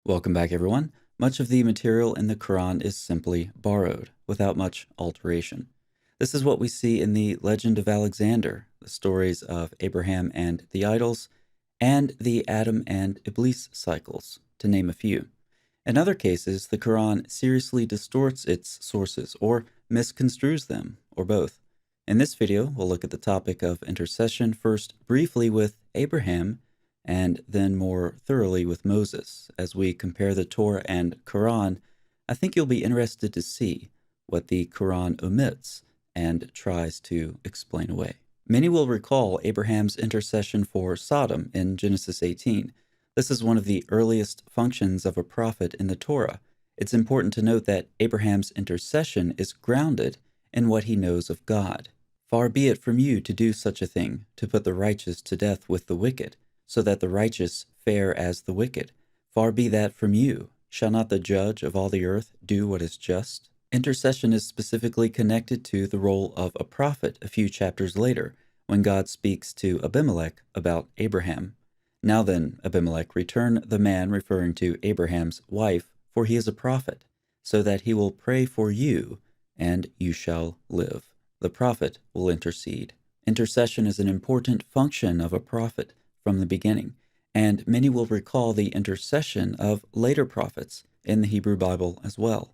Welcome back, everyone. Much of the material in the Quran is simply borrowed, without much alteration. This is what we see in the legend of Alexander, the stories of Abraham and the idols, and the Adam and Iblis cycles, to name a few. In other cases, the Quran seriously distorts its sources or misconstrues them, or both. In this video, we'll look at the topic of intercession first briefly with Abraham and then more thoroughly with Moses. As we compare the Torah and Quran, I think you'll be interested to see what the Quran omits and tries to explain away. Many will recall Abraham's intercession for Sodom in Genesis 18. This is one of the earliest functions of a prophet in the Torah. It's important to note that Abraham's intercession is grounded in what he knows of God. Far be it from you to do such a thing, to put the righteous to death with the wicked, so that the righteous fare as the wicked. Far be that from you. Shall not the judge of all the earth do what is just? Intercession is specifically connected to the role of a prophet a few chapters later, when God speaks to Abimelech about Abraham. Now then, Abimelech, return the man, referring to Abraham's wife, for he is a prophet, so that he will pray for you, and you shall live. The prophet will intercede. Intercession is an important function of a prophet from the beginning, and many will recall the intercession of later prophets in the Hebrew Bible as well.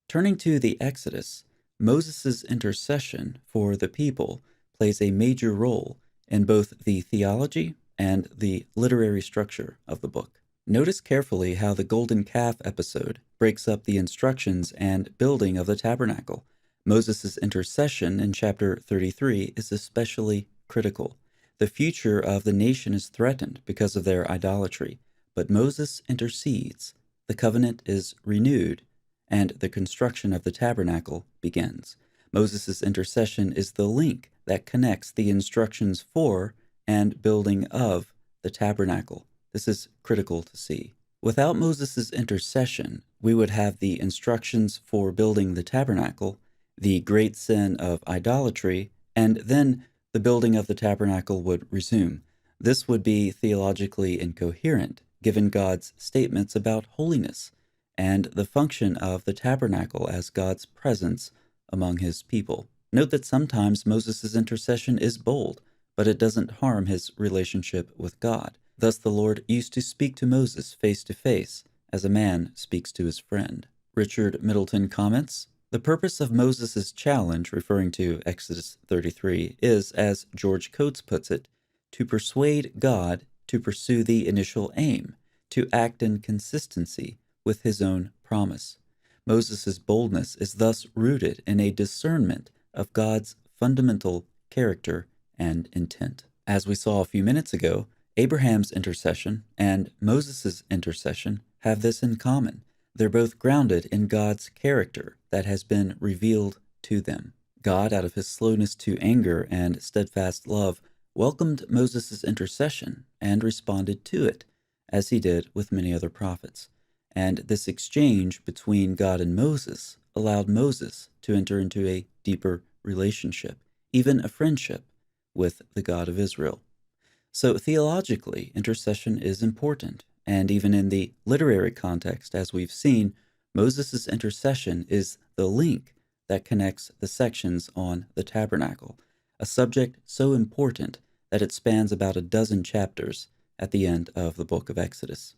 Turning to the Exodus, Moses' intercession for the people plays a major role in both the theology and the literary structure of the book. Notice carefully how the golden calf episode breaks up the instructions and building of the tabernacle. Moses' intercession in chapter 33 is especially critical. The future of the nation is threatened because of their idolatry, but Moses intercedes. The covenant is renewed, and the construction of the tabernacle begins. Moses' intercession is the link that connects the instructions for and building of the tabernacle. This is critical to see. Without Moses' intercession, we would have the instructions for building the tabernacle, the great sin of idolatry, and then the building of the tabernacle would resume. This would be theologically incoherent, given God's statements about holiness and the function of the tabernacle as God's presence among his people. Note that sometimes Moses' intercession is bold, but it doesn't harm his relationship with God. Thus the Lord used to speak to Moses face to face, as a man speaks to his friend. Richard Middleton comments, "The purpose of Moses' challenge," referring to Exodus 33, is, as George Coates puts it, to persuade God to pursue the initial aim, to act in consistency with his own promise. Moses' boldness is thus rooted in a discernment of God's fundamental character and intent. As we saw a few minutes ago, Abraham's intercession and Moses' intercession have this in common. They're both grounded in God's character that has been revealed to them. God, out of his slowness to anger and steadfast love, welcomed Moses' intercession and responded to it, as he did with many other prophets. And this exchange between God and Moses allowed Moses to enter into a deeper relationship, even a friendship, with the God of Israel. So theologically, intercession is important, and even in the literary context, as we've seen, Moses' intercession is the link that connects the sections on the tabernacle, a subject so important that it spans about a dozen chapters at the end of the book of Exodus.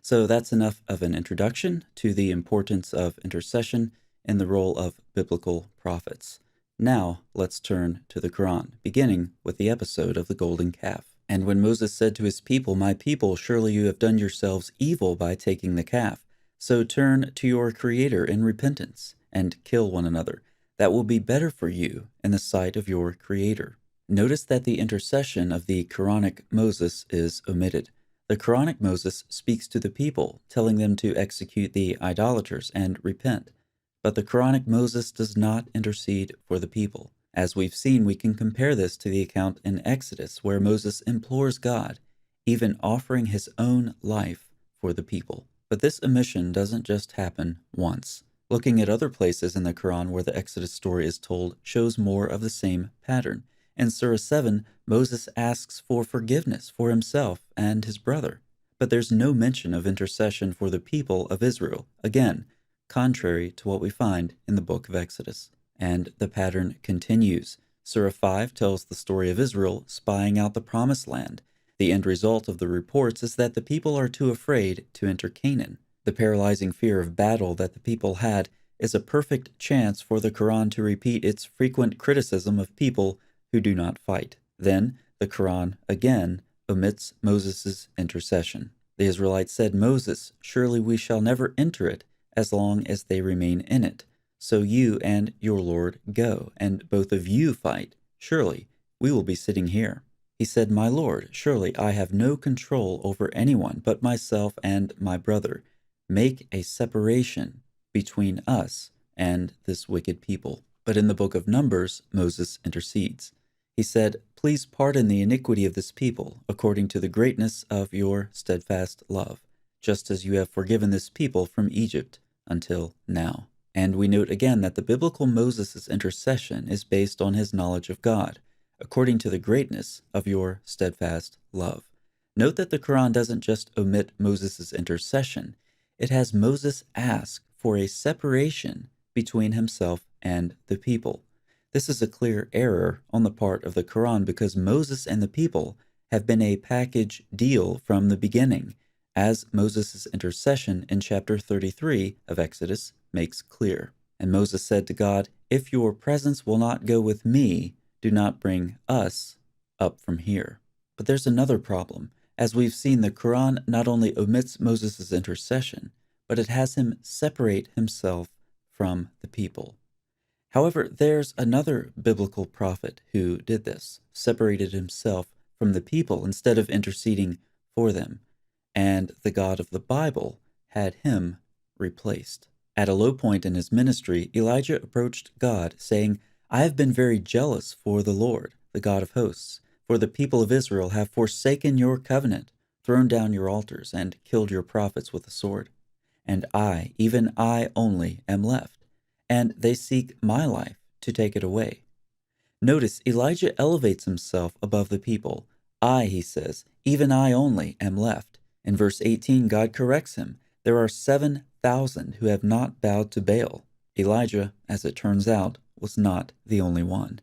So that's enough of an introduction to the importance of intercession in the role of biblical prophets. Now let's turn to the Quran, beginning with the episode of the golden calf. And when Moses said to his people, "My people, surely you have done yourselves evil by taking the calf. So turn to your Creator in repentance and kill one another. That will be better for you in the sight of your Creator." Notice that the intercession of the Quranic Moses is omitted. The Quranic Moses speaks to the people, telling them to execute the idolaters and repent. But the Quranic Moses does not intercede for the people. As we've seen, we can compare this to the account in Exodus, where Moses implores God, even offering his own life for the people. But this omission doesn't just happen once. Looking at other places in the Quran where the Exodus story is told shows more of the same pattern. In Surah 7, Moses asks for forgiveness for himself and his brother. but there's no mention of intercession for the people of Israel, again, contrary to what we find in the book of Exodus. And the pattern continues. Surah 5 tells the story of Israel spying out the promised land. The end result of the reports is that the people are too afraid to enter Canaan. The paralyzing fear of battle that the people had is a perfect chance for the Quran to repeat its frequent criticism of people who do not fight. Then, the Quran, again, omits Moses' intercession. The Israelites said, "Moses, surely we shall never enter it as long as they remain in it. So you and your Lord go, and both of you fight. Surely we will be sitting here." He said, "My Lord, surely I have no control over anyone but myself and my brother. Make a separation between us and this wicked people." But in the book of Numbers, Moses intercedes. He said, "Please pardon the iniquity of this people, according to the greatness of your steadfast love, just as you have forgiven this people from Egypt until now." And we note again that the biblical Moses' intercession is based on his knowledge of God, according to the greatness of your steadfast love. Note that the Quran doesn't just omit Moses' intercession, it has Moses ask for a separation between himself and the people. This is a clear error on the part of the Quran because Moses and the people have been a package deal from the beginning, as Moses' intercession in chapter 33 of Exodus makes clear. And Moses said to God, "If your presence will not go with me, do not bring us up from here." But there's another problem. As we've seen, the Quran not only omits Moses' intercession, but it has him separate himself from the people. However, there's another biblical prophet who did this, separated himself from the people instead of interceding for them, and the God of the Bible had him replaced. At a low point in his ministry, Elijah approached God, saying, "I have been very jealous for the Lord, the God of hosts, for the people of Israel have forsaken your covenant, thrown down your altars, and killed your prophets with the sword. And I, even I only, am left, and they seek my life to take it away." Notice, Elijah elevates himself above the people. "I," he says, "even I only am left." In verse 18, God corrects him. There are 7,000 who have not bowed to Baal. Elijah, as it turns out, was not the only one.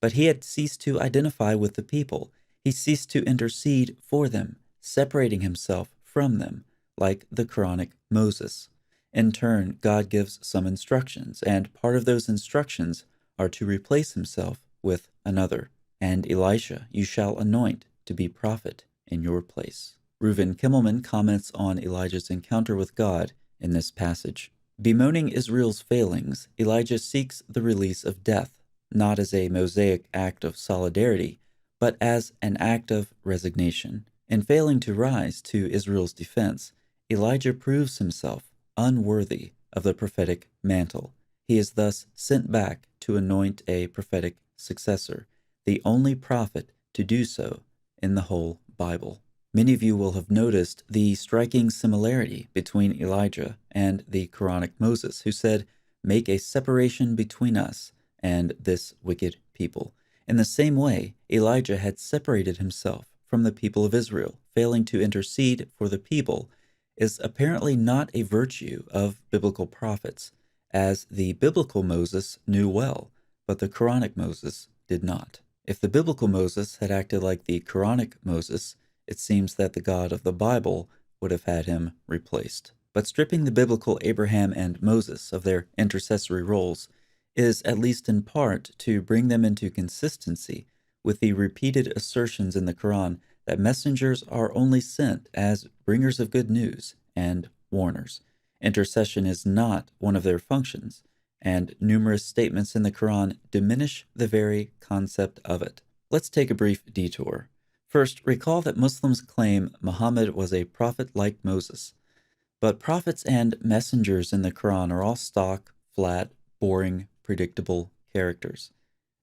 But he had ceased to identify with the people. He ceased to intercede for them, separating himself from them, like the Quranic Moses. In turn, God gives some instructions, and part of those instructions are to replace himself with another. "And Elisha you shall anoint to be prophet in your place." Reuven Kimmelman comments on Elijah's encounter with God in this passage. Bemoaning Israel's failings, Elijah seeks the release of death, not as a Mosaic act of solidarity, but as an act of resignation. In failing to rise to Israel's defense, Elijah proves himself unworthy of the prophetic mantle. He is thus sent back to anoint a prophetic successor, the only prophet to do so in the whole Bible. Many of you will have noticed the striking similarity between Elijah and the Quranic Moses, who said, "Make a separation between us and this wicked people." In the same way, Elijah had separated himself from the people of Israel. Failing to intercede for the people is apparently not a virtue of biblical prophets, as the biblical Moses knew well, but the Quranic Moses did not. If the biblical Moses had acted like the Quranic Moses, it seems that the God of the Bible would have had him replaced. But stripping the biblical Abraham and Moses of their intercessory roles is, at least in part, to bring them into consistency with the repeated assertions in the Quran that messengers are only sent as bringers of good news and warners. Intercession is not one of their functions, and numerous statements in the Quran diminish the very concept of it. Let's take a brief detour. First, recall that Muslims claim Muhammad was a prophet like Moses, but prophets and messengers in the Quran are all stock, flat, boring, predictable characters.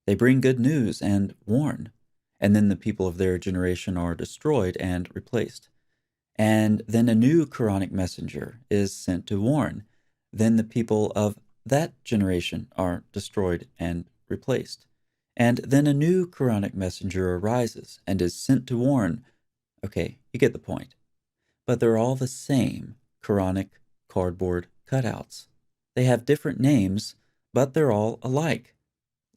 They bring good news and warn, and then the people of their generation are destroyed and replaced. And then a new Quranic messenger is sent to warn. Then the people of that generation are destroyed and replaced. And then a new Quranic messenger arises and is sent to warn. Okay, you get the point. but they're all the same Quranic cardboard cutouts. They have different names, but they're all alike,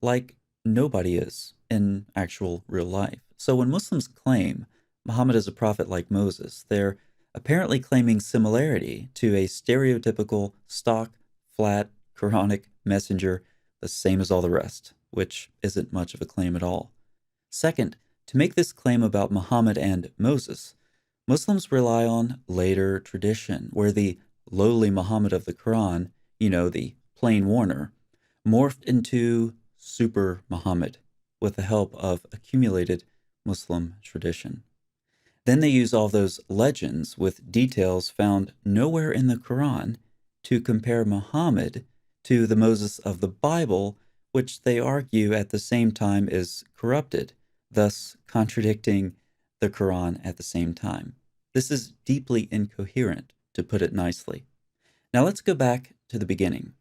like nobody is in actual real life. So when Muslims claim Muhammad is a prophet like Moses, they're apparently claiming similarity to a stereotypical, stock, flat, Quranic messenger, the same as all the rest, which isn't much of a claim at all. Second, to make this claim about Muhammad and Moses, Muslims rely on later tradition, where the lowly Muhammad of the Quran, the plain Warner, morphed into Super Muhammad with the help of accumulated Muslim tradition. Then they use all those legends with details found nowhere in the Quran to compare Muhammad to the Moses of the Bible, which they argue at the same time is corrupted, thus contradicting the Quran at the same time. This is deeply incoherent, to put it nicely. Now let's go back to the beginning.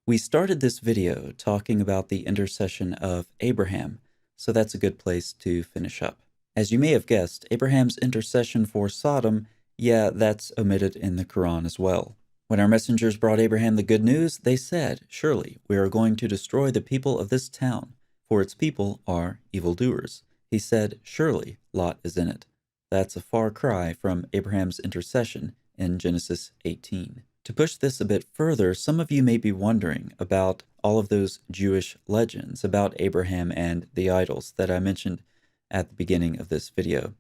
We started this video talking about the intercession of Abraham, so that's a good place to finish up. As you may have guessed, Abraham's intercession for Sodom, that's omitted in the Quran as well. When our messengers brought Abraham the good news, they said, "Surely we are going to destroy the people of this town, for its people are evildoers." He said, "Surely Lot is in it." That's a far cry from Abraham's intercession in Genesis 18. To push this a bit further, some of you may be wondering about all of those Jewish legends about Abraham and the idols that I mentioned at the beginning of this video.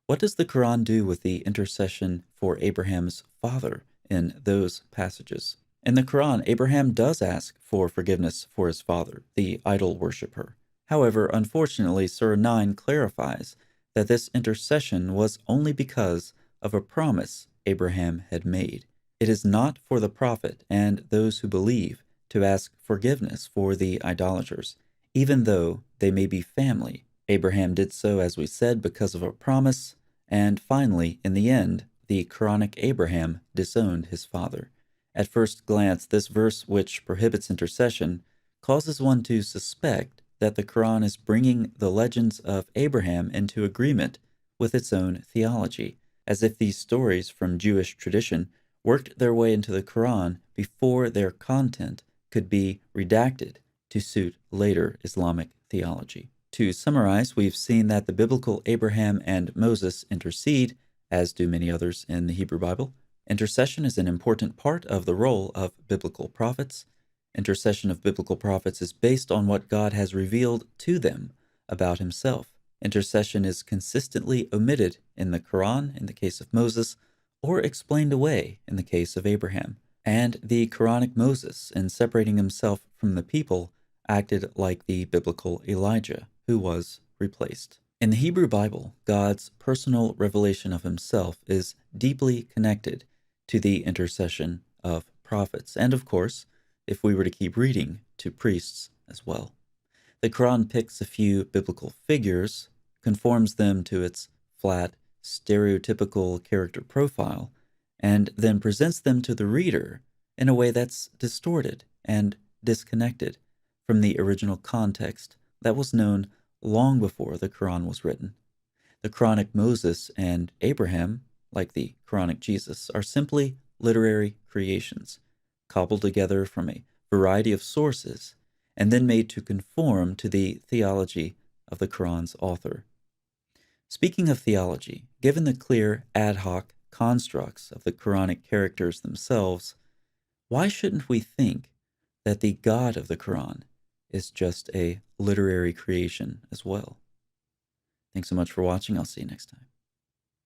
What does the Quran do with the intercession for Abraham's father in those passages? In the Quran, Abraham does ask for forgiveness for his father, the idol worshiper. However, unfortunately, Surah 9 clarifies that this intercession was only because of a promise Abraham had made. It is not for the prophet and those who believe to ask forgiveness for the idolaters, even though they may be family. Abraham did so, as we said, because of a promise, and finally, in the end, the Quranic Abraham disowned his father. At first glance, this verse, which prohibits intercession, causes one to suspect that the Quran is bringing the legends of Abraham into agreement with its own theology, as if these stories from Jewish tradition worked their way into the Quran before their content could be redacted to suit later Islamic theology. To summarize, we've seen that the biblical Abraham and Moses intercede, as do many others in the Hebrew Bible. Intercession is an important part of the role of biblical prophets. Intercession of biblical prophets is based on what God has revealed to them about himself. Intercession is consistently omitted in the Quran in the case of Moses, or explained away in the case of Abraham. And the Quranic Moses, in separating himself from the people, acted like the biblical Elijah, who was replaced. In the Hebrew Bible, God's personal revelation of himself is deeply connected to the intercession of prophets, and of course, if we were to keep reading, to priests as well. The Quran picks a few biblical figures, conforms them to its flat, stereotypical character profile, and then presents them to the reader in a way that's distorted and disconnected from the original context that was known long before the Quran was written. The Quranic Moses and Abraham, like the Quranic Jesus, are simply literary creations, cobbled together from a variety of sources, and then made to conform to the theology of the Quran's author. Speaking of theology, given the clear ad hoc constructs of the Quranic characters themselves, why shouldn't we think that the God of the Quran is just a literary creation as well? Thanks so much for watching. I'll see you next time.